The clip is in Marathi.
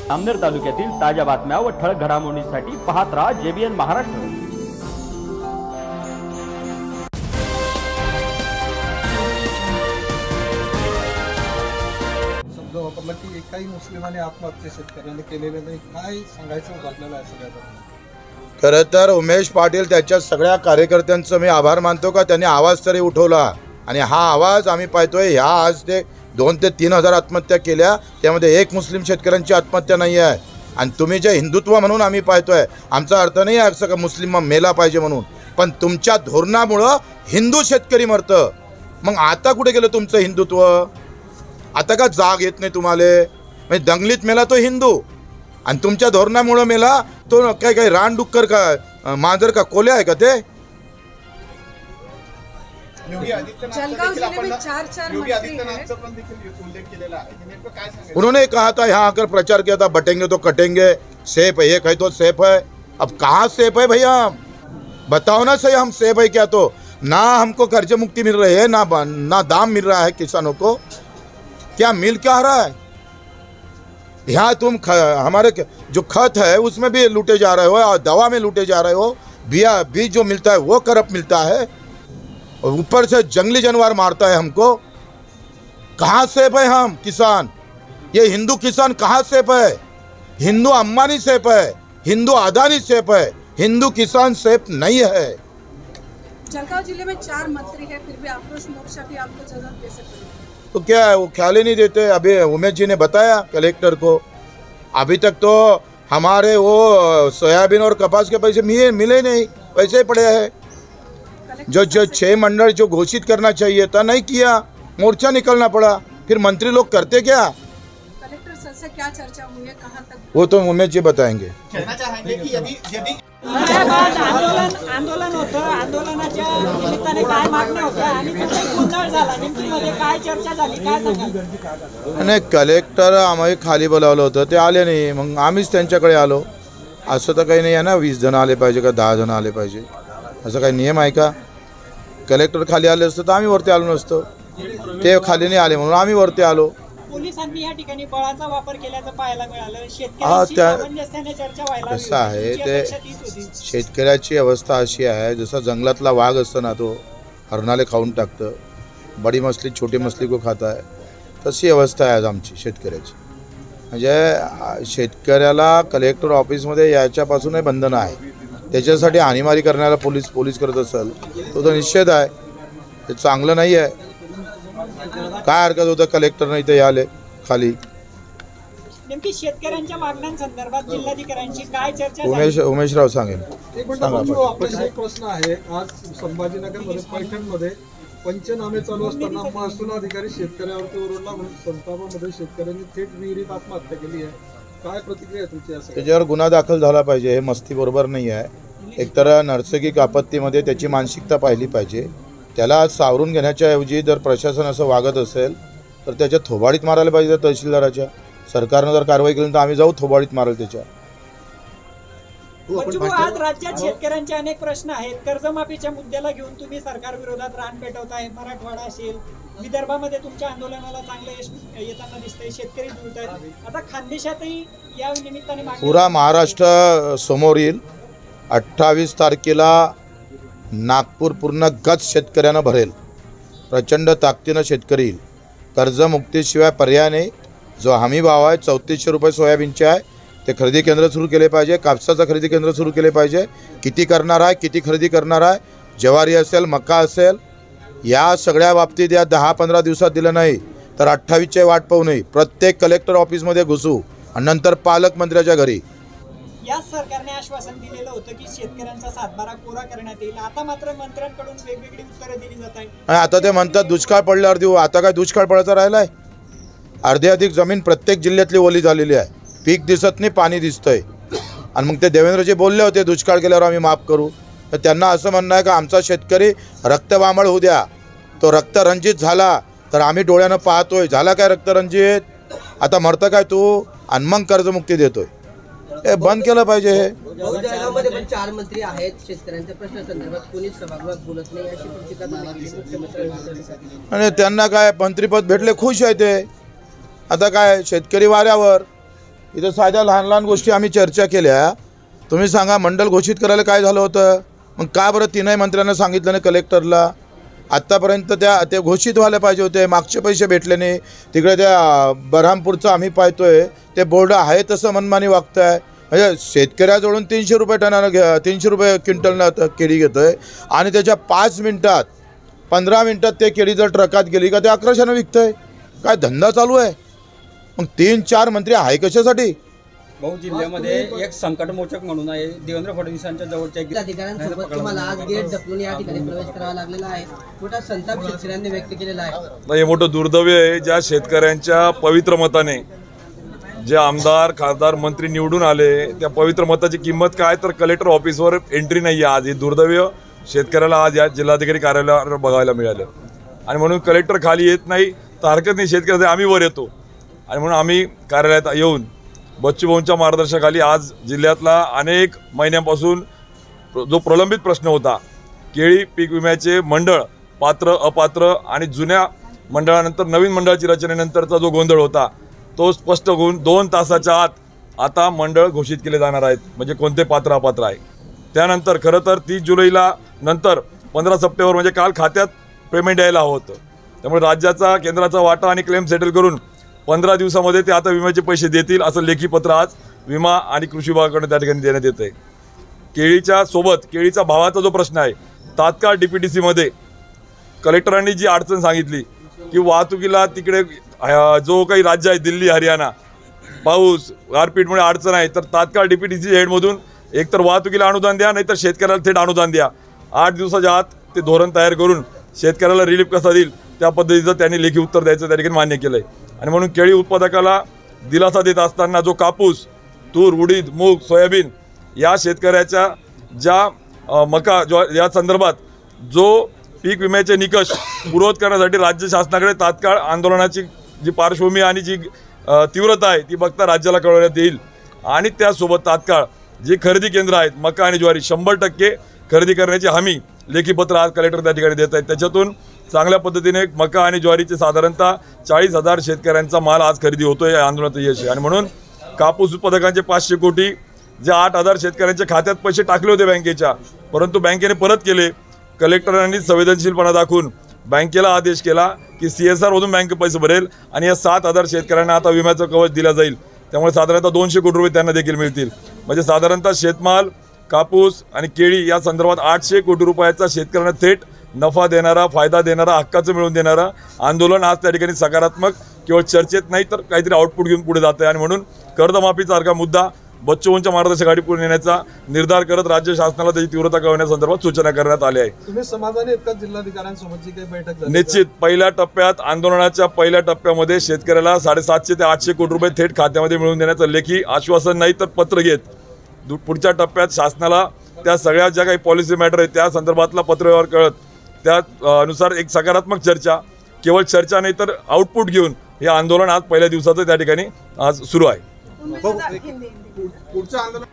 जामनेर तालुक्यातील ताज्या बातम्या व ठळक घडामोडींसाठी पाहत राहा JBN महाराष्ट्र। शब्द वापरला की एकाही मुस्लिमाने आत्महत्या शेतकऱ्याने केलेले नाही, काय सांगायचं होतं आपल्याला सगळ्यात? खरं तर उमेश पाटील त्याच्या सगळ्या कार्यकर्त्यांचं मी आभार मानतो का त्यांनी आवाज तरी उठवला आणि हा आवाज आम्ही पाहतोय। ह्या आज ते 2 ते 3 हजार आत्महत्या केल्या, त्यामध्ये एक मुस्लिम शेतकऱ्यांची आत्महत्या नाही आहे। आणि तुम्ही जे हिंदुत्व म्हणून आम्ही पाहतोय, आमचा अर्थ नाही आहे असं का मुस्लिम मेला पाहिजे म्हणून, पण तुमच्या धोरणामुळं हिंदू शेतकरी मरतं। मग आता कुठे गेलं तुमचं हिंदुत्व? आता का जाग येत नाही तुम्हाला? म्हणजे दंगलीत मेला तो हिंदू आणि तुमच्या धोरणामुळं मेला तो काय रानडुक्कर का मांजर का कोल्हे आहे का ते? उन्होंने कहा था यहाँ आकर प्रचार किया था, बटेंगे तो कटेंगे, सेफ है, एक है तो सेफ है। अब कहाँ सेफ है भैया? बताओ ना सही, हम सेफ है क्या? तो ना हमको कर्ज मुक्ति मिल रही है, ना दाम मिल रहा है किसानों को, क्या मिल क्या रहा है? यहाँ तुम हमारे जो खत है उसमें भी लूटे जा रहे हो और दवा में लूटे जा रहे हो, बीज जो मिलता है वो करप्ट मिलता है और ऊपर से जंगली जानवर मारता है हमको। कहाँ सेफ है हम किसान? ये हिंदू किसान कहाँ सेफ है? हिंदू अंबानी सेफ है, हिंदू अदानी सेफ है, हिंदू किसान सेफ नहीं है। जलगांव जिले में 4 मंत्री है, फिर भी आक्रोश मोर्चा भी आपको जरूरत कैसे पड़ी? तो क्या है, वो ख्याल ही नहीं देते। अभी उमेश जी ने बताया कलेक्टर को, अभी तक तो हमारे वो सोयाबीन और कपास के पैसे मिले नहीं, पैसे पड़े हैं। जो 6 मंडल जो घोषित करना चाहिए था नहीं किया, मोर्चा निकलना पड़ा। फिर मंत्री लोग करते क्या? कलेक्टर सर से क्या चर्चा हुई है, कहां तक? वो तो उमेश जी बताएंगे। कहना चाहेंगे कि यदि आंदोलन होतं, आंदोलनाच्या निमित्ताने काय मागण्या होत्या आणि गोंधळ झाला, नेमकी मध्ये काय चर्चा झाली, काय सांगाल? आणि कलेक्टर आम्ही खाली बोलावलं होतं, ते आले नाही, मग आम्हीच त्यांच्याकडे आलो। असं तर काही नाही आहे ना 20 जण आले पाहिजे का 10 जण आले पाहिजे, असं काही नियम आहे का? कलेक्टर खाली आले असतं तर आम्ही वरती आलो नसतो, ते खाली नाही आले म्हणून आम्ही वरती आलो। पोलिसांनी या ठिकाणी बळाचा वापर केल्याचं पाहायला मिळालं। शेतकऱ्यांची सामंजस्याने चर्चा व्हायला हवी। कसं आहे ते, शेतकऱ्याची अवस्था अशी आहे जसा जंगलातला वाघ असतो ना, तो हरणाले खाऊन टाकतं, बडी मछली छोटी मछली को खाता है, तशी अवस्था आहे आज आमची शेतकऱ्याची। म्हणजे शेतकऱ्याला कलेक्टर ऑफिसमध्ये याच्यापासूनही बंधन आहे, त्याच्यासाठी हानीमारी करण्याला पोलीस करत असेल तो निषेध आहे, ते चांगलं नाही आहे। काय हरकत होतं कलेक्टर नाही ते आले खाली? नेमकी शेतकऱ्यांच्या मागण्यांसंदर्भात जिल्हाधिकाऱ्यांची काय चर्चा झाली? उमेशराव सांगेल। आपल्याला एक प्रश्न आहे, आज संभाजीनगरमध्ये पैठणमध्ये पंचनामे चालू असताना महसूल अधिकारी शेतकऱ्यावरती ओरडला म्हणून संतापामध्ये शेतकऱ्यांनी थेट विहिरीत आत्महत्या केली आहे, काय प्रतिक्रिया आहे तुमची? त्याच्यावर गुन्हा दाखल झाला पाहिजे, हे मस्ती बरोबर नाही आहे। एकतर नैसर्गिक आपत्तीमध्ये त्याची मानसिकता पाहिली पाहिजे, त्याला सावरून घेण्याच्या ऐवजी जर प्रशासन असं वागत असेल तर त्याच्या थोबाडीत मारायला पाहिजे। तहसीलदाराच्या सरकारनं जर कारवाई केली तर आम्ही जाऊ थोबाडीत मारायला त्याच्या। आज राज्यात शेतकऱ्यांचे अनेक प्रश्न आहेत, कर्जमाफीच्या मुद्द्याला घेऊन तुम्ही सरकार विरोधात रान पेटवताय, मराठवाडा असेल, विदर्भामध्ये तुमच्या आंदोलनाला चांगलं यश येताना दिसतंय, शेतकरी जुळत आहेत। आता खानदेशातही या निमित्ताने पुरा महाराष्ट्र समोर येईल। 28 तारखेला नागपूर पूर्ण गच शेतकऱ्यांना भरेल, प्रचंड ताकदीनं शेतकरी येईल। कर्जमुक्तीशिवाय पर्याय नाही। जो हमी भाव आहे 3400 रुपये सोयाबीनचे आहे, ते खरेदी केंद्र सुरू केले पाहिजे, कापसाचं खरेदी केंद्र सुरू केले पाहिजे। किती करणार आहे, किती खरेदी करणार आहे, ज्वारी असेल, मका असेल, या सगळ्या बाबतीत या 10-15 दिवसात दिलं नाही तर 28ची वाट पाहू नये। प्रत्येक कलेक्टर ऑफिसमध्ये घुसू आणि नंतर पालकमंत्र्याच्या घरी। या सरकारने आश्वासन दिलेलं होतं की शेतकऱ्यांचा 7/12 कोरा करण्यात येईल, आता मात्र मंत्र्यांकडून वेगवेगळी उत्तरे दिली जात आहेत। आता ते म्हणतात दुष्काळ पडल्यावर देऊ, आता काय दुष्काळ पडायचा राहिलाय? अर्धी अधिक जमीन प्रत्येक जिल्ह्यातली ओली झालेली आहे, पीक दिसत नाही, पाणी दिसतंय। आणि मग ते देवेंद्रजी बोलले होते दुष्काळ केल्यावर आम्ही माफ करू, तर त्यांना असं म्हणणं आहे का आमचा शेतकरी रक्तवामळ होऊ द्या, तो रक्तरंजित झाला तर आम्ही डोळ्यानं पाहतोय, झाला काय रक्तरंजित, आता मरतं काय तू, आणि मग कर्जमुक्ती देतोय। हे बंद केलं पाहिजे। हे जळगावमध्ये पण 4 मंत्री आहेत, शेतकऱ्यांच्या प्रश्नासंदर्भात कोणीच सभागृहात बोलत नाही अशी टीका केली। आणि त्यांना काय मंत्रीपद भेटले, खुश आहे ते। आता काय शेतकरी वाऱ्यावर, इथं साध्या लहान लहान गोष्टी आम्ही चर्चा केल्या. तुम्ही सांगा मंडळ घोषित करायला काय झालं होतं? मग का बरं तीनही मंत्र्यांना सांगितलं नाही कलेक्टरला? आत्तापर्यंत ते घोषित व्हायला पाहिजे होते. मागचे पैसे भेटले नाही. तिकडे त्या बरहामपूरचं आम्ही पाहतोय ते बोर्ड आहे तसं मनमानी वागतं आहे. म्हणजे शेतकऱ्याजवळून 300 रुपये टनानं 300 रुपये क्विंटलनं केळी घेतो आहे आणि त्याच्या 5 मिनटात 15 मिनटात ते केळी जर ट्रकात गेली का ते 1100नं विकतं आहे. काय धंदा चालू आहे? मग 3-4 मंत्री आहे कशासाठी? भाऊ, जिल्ह्यामध्ये एक संकटमोचक म्हणून आहे. देवेंद्र फडणवीसांच्या जवळच्या अधिकाऱ्यांसोबत तुम्हाला आज गेट ढकलून या ठिकाणी प्रवेश करावा लागलेला आहे. मोठा संताप शेतकऱ्यांनी व्यक्त केलेला आहे. हे मोठं दुर्दैव आहे. ज्या शेतकऱ्यांच्या पवित्र मताने जे आमदार खासदार मंत्री निवडून आले त्या पवित्र मताची किंमत काय तर कलेक्टर ऑफिसवर एंट्री नाही आहे. आज हे दुर्दैव शेतकऱ्याला आज या जिल्हाधिकारी कार्यालयावर बघायला मिळालं आणि म्हणून कलेक्टर खाली येत नाही तर हरकत नाही, शेतकऱ्याचे आम्ही वर येतो आणि म्हणून आम्ही कार्यालयात येऊन बच्चूभाऊंच्या मार्गदर्शनाखाली आज जिल्ह्यातला अनेक महिन्यांपासून जो प्रलंबित प्रश्न होता, केळी पीक विम्याचे मंडळ पात्र अपात्र आणि जुन्या मंडळानंतर नवीन मंडळाची रचनेनंतरचा जो गोंधळ होता तो स्पष्ट होऊन 2 तासाच्या आत आता मंडळ घोषित केले जाणार आहेत. म्हणजे कोणते पात्र अपात्र आहे. त्यानंतर खरं तर 30 जुलैला नंतर 15 सप्टेंबर म्हणजे काल खात्यात पेमेंट यायला हवं होतं. त्यामुळे राज्याचा केंद्राचा वाटा आणि क्लेम सेटल करून 15 दिवसामध्ये ते आता विम्याचे पैसे देतील असं लेखी पत्र आज विमा आणि कृषी विभागाकडून त्या ठिकाणी देण्यात येतं आहे. केळीच्या सोबत केळीचा भावाचा जो प्रश्न आहे, तात्काळ DPTCमध्ये कलेक्टरांनी जी अडचण सांगितली की वाहतुकीला तिकडे जो काही राज्य आहे दिल्ली हरियाणा पाऊस गारपीटमुळे अडचण आहे तर तात्काळ DPTC हेडमधून एकतर वाहतुकीला अनुदान द्या नाहीतर शेतकऱ्याला थेट अनुदान द्या. 8 दिवसाच्या आत ते धोरण तयार करून शेतकऱ्याला रिलीफ कसा देईल त्या पद्धतीचं त्यांनी लेखी उत्तर द्यायचं त्या ठिकाणी मान्य केलं आहे. आणि म्हणून केळी उत्पादकाला दिलासा देत असताना जो कापूस तूर उडीद मूग सोयाबीन या शेतकऱ्याच्या ज्या मका या संदर्भात जो पीक विम्याचे निकष पूर्वत करण्यासाठी राज्य शासनाकडे तात्काळ आंदोलनाची जी पार्श्वभूमी आणि जी तीव्रता आहे ती बघता राज्याला कळवण्यात येईल. आणि त्यासोबत तात्काळ जी खरेदी केंद्र आहेत मका आणि ज्वारी 100% खरेदी करण्याची हमी लेखीपत्र आज कलेक्टर त्या ठिकाणी देत आहेत. त्याच्यातून चांगल्या पद्धतीने मका आणि ज्वारीचे साधारणतः 40,000 शेतकऱ्यांचा माल आज खरेदी होतोय. या आंदोलनात यश आहे. आणि म्हणून कापूस उत्पादकांचे 500 कोटी जे 8,000 शेतकऱ्यांच्या खात्यात पैसे टाकले होते बँकेच्या परंतु बँकेने परत केले. कलेक्टरांनी संवेदनशीलपणा दाखवून बँकेला आदेश केला की CSR मधून बँक पैसे भरेल आणि या 7,000 शेतकऱ्यांना आता विम्याचं कवच दिलं जाईल. त्यामुळे साधारणतः 200 कोटी रुपये त्यांना देखील मिळतील. म्हणजे साधारणतः शेतमाल कापूस आणि केळी या संदर्भात 800 कोटी रुपयाचा शेतकऱ्यांना थेट नफा देणारा फायदा देणारा हक्काचं मिळवून देणारा आंदोलन आज त्या ठिकाणी सकारात्मक केवळ चर्चेत नाही तर काहीतरी आउटपुट घेऊन पुढे जात आहे. आणि म्हणून कर्जमाफीसारखा मुद्दा बच्चूभाऊंच्या मार्गदर्शनाखाली पुढे नेण्याचा निर्धार करत राज्य शासनाला त्याची तीव्रता कळवण्यासंदर्भात सूचना करण्यात आल्या आहे. तुम्ही समाधानी आहेत का जिल्हाधिकाऱ्यांसोबतची काही बैठक झाली? निश्चित पहिल्या टप्प्यात आंदोलनाच्या पहिल्या टप्प्यामध्ये शेतकऱ्याला 750 ते 800 कोटी रुपये थेट खात्यामध्ये मिळवून देण्याचं लेखी आश्वासन नाही तर पत्र घेत पुढच्या टप्प्यात शासनाला त्या सगळ्या ज्या काही पॉलिसी मॅटर आहेत त्या संदर्भातला पत्रव्यवहार कळत त्यानुसार एक सकारात्मक चर्चा केवळ चर्चा नाही तर आउटपुट घेऊन हे आंदोलन आज पहिल्या दिवसाचं त्या ठिकाणी आज सुरू आहे. पुढचं आंदोलन